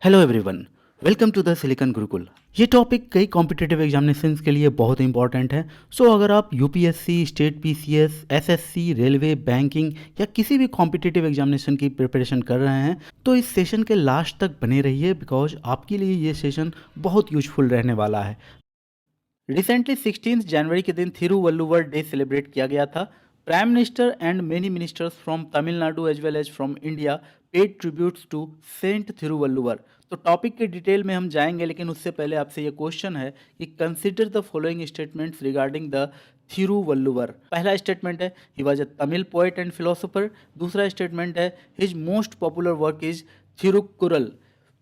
Hello everyone, welcome to the Silicon Gurukul. ये topic कई competitive examinations के लिए बहुत इंपॉर्टेंट है। सो अगर आप UPSC, state PCS, SSC, railway, banking या किसी भी कॉम्पिटिटिव एग्जामिनेशन की प्रिपरेशन कर रहे हैं तो इस सेशन के लास्ट तक बने रहिए, बिकॉज आपके लिए ये सेशन बहुत यूजफुल रहने वाला है। रिसेंटली 16 जनवरी के दिन थिरुवल्लुवर डे सेलिब्रेट किया गया था। Prime minister and many ministers from Tamil Nadu as well as from India paid tributes to saint Thiruvalluvar. तो टॉपिक के डिटेल में हम जाएंगे, लेकिन उससे पहले आपसे ये क्वेश्चन है कि consider the following statements regarding the Thiruvalluvar. पहला स्टेटमेंट है he was a Tamil poet and philosopher. दूसरा स्टेटमेंट है his most popular work is Thirukkural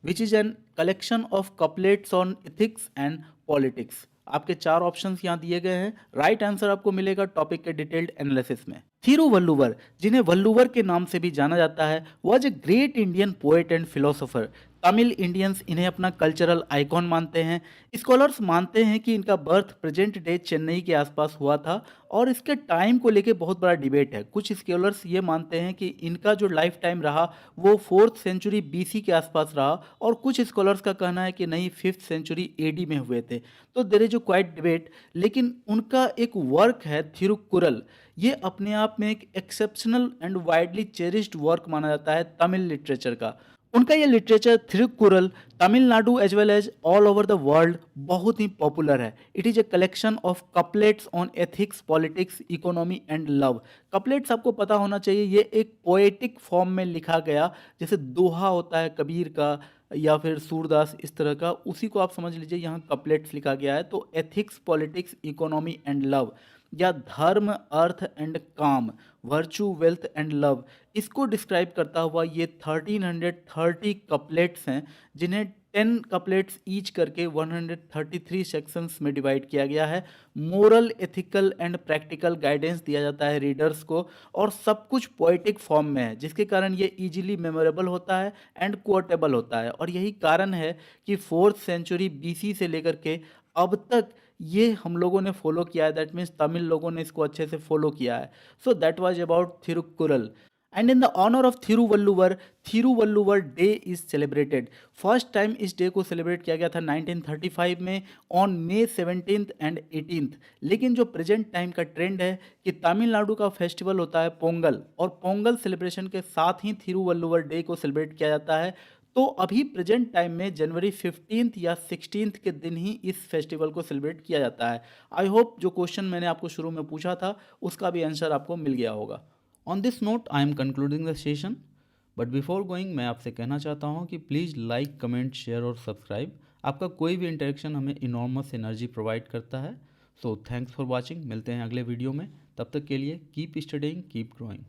which is an collection of couplets on ethics and politics. आपके चार ऑप्शंस यहाँ दिए गए हैं। राइट आंसर आपको मिलेगा टॉपिक के डिटेल्ड एनालिसिस में। थिरुवल्लुवर, जिन्हें वल्लुवर के नाम से भी जाना जाता है, was a great Indian poet and philosopher. Tamil Indians इन्हें अपना कल्चरल आइकॉन मानते हैं। स्कॉलर्स मानते हैं कि इनका बर्थ प्रेजेंट डे चेन्नई के आसपास हुआ था और इसके टाइम को लेके बहुत बड़ा डिबेट है। कुछ स्कॉलर्स ये मानते हैं कि इनका जो लाइफ टाइम रहा वो 4th सेंचुरी बीसी के आसपास रहा, और कुछ स्कॉलर्स का कहना है कि नहीं, 5th सेंचुरी एडी में हुए थे। तो there is a quite debate. लेकिन उनका एक वर्क है थिरुकुरल, ये अपने आप में एक exceptional and widely cherished work माना जाता है तमिल लिटरेचर का। उनका ये literature Thirukkural Tamil Nadu as well as all over the world बहुत ही पॉपुलर है। It is a collection of couplets on ethics, politics, economy and love. Couplets आपको पता होना चाहिए, ये एक पोएटिक फॉर्म में लिखा गया, जैसे दोहा होता है कबीर का या फिर सूरदास, इस तरह का, उसी को आप समझ लीजिए यहाँ कपलेट्स लिखा गया है। तो ethics, politics, economy and love, या धर्म, अर्थ एंड काम, वर्चू, वेल्थ एंड लव, इसको डिस्क्राइब करता हुआ ये 1330 कपलेट्स हैं, जिन्हें 10 कपलेट्स ईच करके 133 सेक्शंस में डिवाइड किया गया है। Moral, ethical and practical guidance दिया जाता है रीडर्स को, और सब कुछ पोएटिक फॉर्म में है, जिसके कारण ये इजीली मेमोरेबल होता है एंड कोटेबल होता है। और यही कारण है कि 4th सेंचुरी बीसी से लेकर के अब तक ये हम लोगों ने फॉलो किया है। दैट मीन्स तमिल लोगों ने इसको अच्छे से फॉलो किया है। So that was about Thirukkural. And in the honour of Thiruvalluvar, Thiruvalluvar day is celebrated. First time इस डे को सेलिब्रेट किया गया था 1935 में on May 17th and 18th। लेकिन जो प्रेजेंट टाइम का ट्रेंड है कि तमिलनाडु का फेस्टिवल होता है पोंगल, और पोंगल सेलिब्रेशन के साथ ही थिरुवल्लुवर डे को सेलिब्रेट किया जाता है। तो अभी प्रेजेंट टाइम में जनवरी 15th या 16th के दिन ही इस फेस्टिवल को सेलिब्रेट किया जाता है। आई होप जो क्वेश्चन मैंने आपको शुरू में पूछा था उसका भी आंसर आपको मिल गया होगा। On this note I am concluding the session, but before going मैं आपसे कहना चाहता हूँ कि प्लीज़ लाइक, कमेंट, शेयर और सब्सक्राइब। आपका कोई भी इंटरेक्शन हमें इनॉर्मस एनर्जी प्रोवाइड करता है। So thanks for watching. मिलते हैं अगले वीडियो में। तब तक के लिए कीप स्टडिंग, कीप ग्रोइंग।